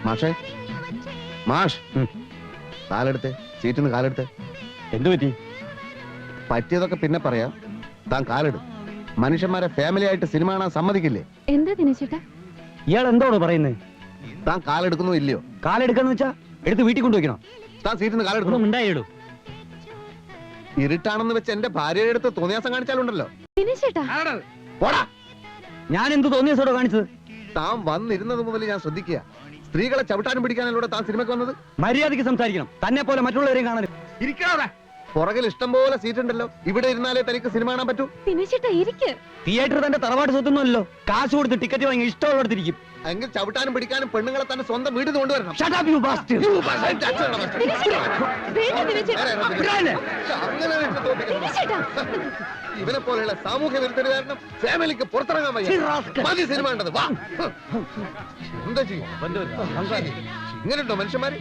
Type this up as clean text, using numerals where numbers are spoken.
മാഷേ, മാഷ് കാലെടുത്ത്, സീറ്റിന്ന് കാലെടുത്ത്. എന്തു പറ്റി? പറ്റിയതൊക്കെ പിന്നെ പറയാം. താൻ കാലെടു. മനുഷ്യന്മാരെ ഫാമിലി ആയിട്ട് സിനിമ കാണാൻ സമ്മതിക്കില്ലേ? എന്താ ദിനേശേട്ടാ ഇയാൾ എന്തോട് പറയുന്നത്? താൻ കാലെടുക്കുന്നു ഇല്ലയോ? കാലെടുക്കാന്ന് വെച്ചാ എടുത്ത് വീട്ടിൽ കൊണ്ടുവയ്ക്കണം. താൻ സീറ്റിന്ന് കാലെടുക്കുന്നു. ഉണ്ടായിടൂ. ഇരുട്ടാണെന്ന് വെച്ച് എന്റെ ഭാര്യയുടെ അടുത്ത് തോന്നിയാസം കാണിച്ചാലുണ്ടല്ലോ. ദിനേശേട്ടാ പോടാ. ഞാൻ എന്ത് തോന്നിയസോടോ കാണിച്ചത്? താൻ വന്നിരുന്നത് മുതൽ ഞാൻ ശ്രദ്ധിക്കുക. സ്ത്രീകളെ ചവിട്ടാനും പിടിക്കാനല്ലോ താൻ സിനിമയ്ക്ക് വന്നത്. മര്യാദയ്ക്ക് സംസാരിക്കണം. തന്നെ പോലെ മറ്റുള്ളവരെയും കാണാൻ. പുറകിൽ ഇഷ്ടം പോലെ സീറ്റ് ഉണ്ടല്ലോ. ഇവിടെ ഇരുന്നാലേ തനിക്ക് സിനിമ കാണാൻ പറ്റൂ. ദിനേശേട്ടാ ഇരിക്ക്. തിയേറ്റർ തന്റെ തറവാട് സ്വത്തൊന്നുമല്ലോ. കാശ് കൊടുത്ത് ടിക്കറ്റ് വാങ്ങി ഇഷ്ടമുള്ളടത്തിരിക്കും. എങ്കിൽ ചവിട്ടാനും പിടിക്കാനും പെണ്ണുങ്ങളെ തന്നെ സ്വന്തം വീട്ടിൽ കൊണ്ടുവരണം. ഇവനെ പോലെയുള്ള സാമൂഹ്യ വിരുദ്ധര് കാരണം ഫാമിലിക്ക് പുറത്തിറങ്ങാൻ വയ്യ. സിനിമ ഉണ്ടത്. വാ, എന്താ ചെയ്യും? ഇങ്ങനെയുണ്ടോ മനുഷ്യന്മാര്?